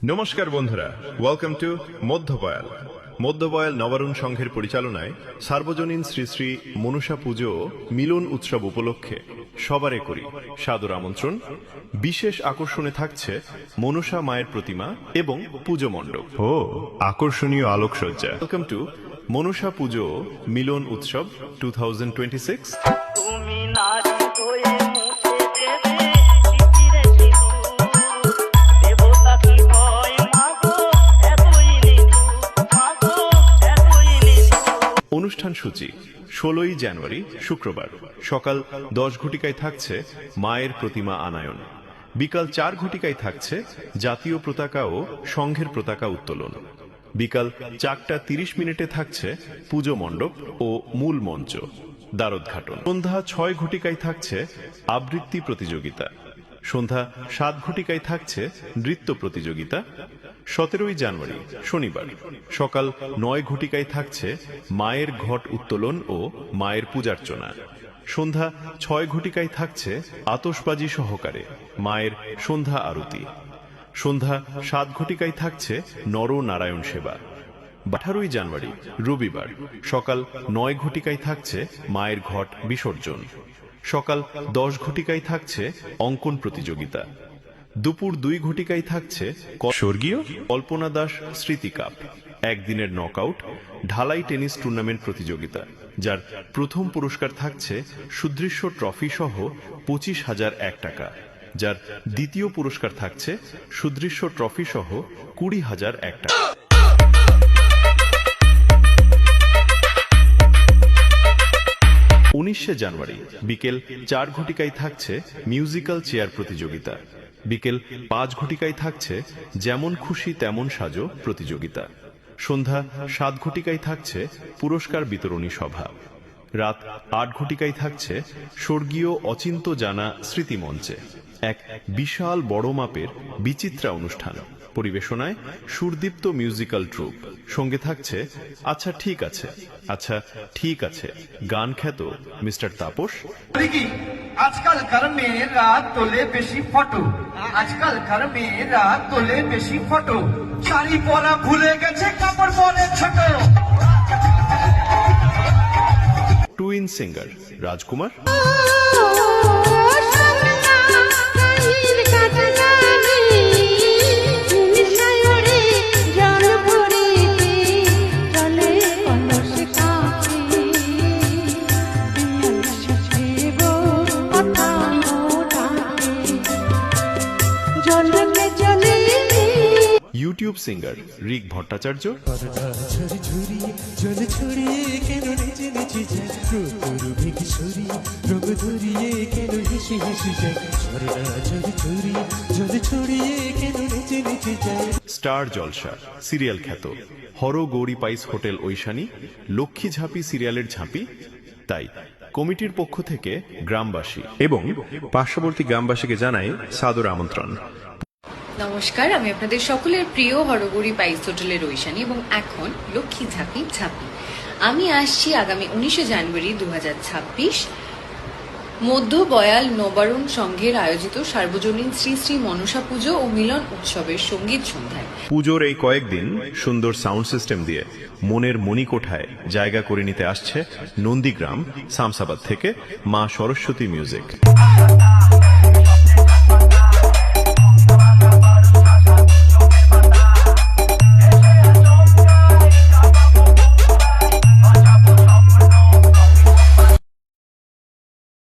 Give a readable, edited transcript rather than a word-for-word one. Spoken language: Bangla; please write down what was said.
নমস্কার বন্ধুরা, ওয়েলকাম টু মধ্যবয়াল। মধ্যবয়াল নবারুণ সংঘের পরিচালনায় সার্বজনীন শ্রী শ্রী মনসা পুজো মিলন উৎসব উপলক্ষে সবারে করি সাদর আমন্ত্রণ। বিশেষ আকর্ষণে থাকছে মনসা মায়ের প্রতিমা এবং পুজো মণ্ডপ ও আকর্ষণীয় আলোকসজ্জা। ওয়েলকাম টু মনসা পুজো মিলন উৎসব 2026। অনুষ্ঠান সূচি 16ই জানুয়ারি শুক্রবার সকাল 10 ঘটিকায় থাকছে মায়ের প্রতিমা আনায়ন। বিকাল 4 ঘটিকায় থাকছে জাতীয় পতাকা ও সংঘের পতাকা উত্তোলন। বিকাল 4টা 30 মিনিটে থাকছে পুজো মণ্ডপ ও মূল মঞ্চ দ্বারোদ্ঘাটন। সন্ধ্যা 6 ঘটিকায় থাকছে আবৃত্তি প্রতিযোগিতা। সন্ধ্যা 7 ঘটিকায় থাকছে নৃত্য প্রতিযোগিতা। 17ই জানুয়ারি শনিবার সকাল 9 ঘটিকায় থাকছে মায়ের ঘট উত্তোলন ও মায়ের পূজার্চনা। সন্ধ্যা 6 ঘটিকায় থাকছে আতশবাজি সহকারে মায়ের সন্ধ্যা আরতি। সন্ধ্যা 7 ঘটিকায় থাকছে নরনারায়ণ সেবা। 18ই জানুয়ারি রবিবার সকাল 9 ঘটিকায় থাকছে মায়ের ঘট বিসর্জন। সকাল 10 ঘটিকায় থাকছে অঙ্কন প্রতিযোগিতা। দুপুর 2 ঘটিকায় থাকছে স্বর্গীয় কল্পনা দাস স্মৃতি কাপ, একদিনের নকআউট ঢালাই টেনিস টুর্নামেন্ট প্রতিযোগিতা, যার প্রথম পুরস্কার থাকছে সুদৃশ্য ট্রফি সহ 25,001 টাকা, যার দ্বিতীয় পুরস্কার থাকছে সুদৃশ্য ট্রফি সহ 20,001 টাকা। 19শে জানুয়ারি বিকেল 4 ঘটিকায় থাকছে মিউজিক্যাল চেয়ার প্রতিযোগিতা। বিকেল 5 ঘটিকায় থাকছে যেমন খুশি তেমন সাজো প্রতিযোগিতা। সন্ধ্যা 7 ঘটিকায় থাকছে পুরস্কার বিতরণী সভা। রাত 8 ঘটিকায় থাকছে স্বর্গীয় অচিন্ত জানা স্মৃতিমঞ্চে এক বিশাল বড় মাপের বিচিত্রা অনুষ্ঠান। পরিবেশনায় সুরদীপ্ত মিউজিক্যাল ট্রুপ। সঙ্গে থাকছে আচ্ছা ঠিক আছে, আচ্ছা ঠিক আছে গান খ্যাত মিস্টার তাপস। আজকালকার মেয়েরা তোলে বেশি ফটো, আজকালকার মেয়েরা তোলে বেশি ফটো, শাড়ি পরা ভুলে গেছে কাপড় পরে ছোট। টুইন সিঙ্গার রাজকুমার। ইউটিউব সিঙ্গার রিক ভট্টাচার্য। স্টার জলসা সিরিয়াল খ্যাত হর গৌরী পাইস হোটেল ঐশানী, লক্ষ্মী ঝাঁপি সিরিয়ালের ঝাঁপি। তাই কমিটির পক্ষ থেকে গ্রামবাসী এবং পার্শ্ববর্তী গ্রামবাসীকে জানায় সাদর আমন্ত্রণ। নমস্কার, আমি আপনাদের সকলের প্রিয় হরগৌরী পাইস হোটেলের ঐশানী এবং এখন লক্ষ্মী ঝাঁপি ঝাঁপি। আমি আসছি আগামী 19শে জানুয়ারি 2026 মধ্যবয়াল নবারুণ সংঘের আয়োজিত সার্বজনীন শ্রী শ্রী মনসা পুজো ও মিলন উৎসবের সঙ্গীত সন্ধ্যায়। পুজোর এই কয়েকদিন সুন্দর সাউন্ড সিস্টেম দিয়ে মনের মণিকোঠায় জায়গা করে নিতে আসছে নন্দীগ্রাম শামসাবাদ থেকে মা সরস্বতী মিউজিক।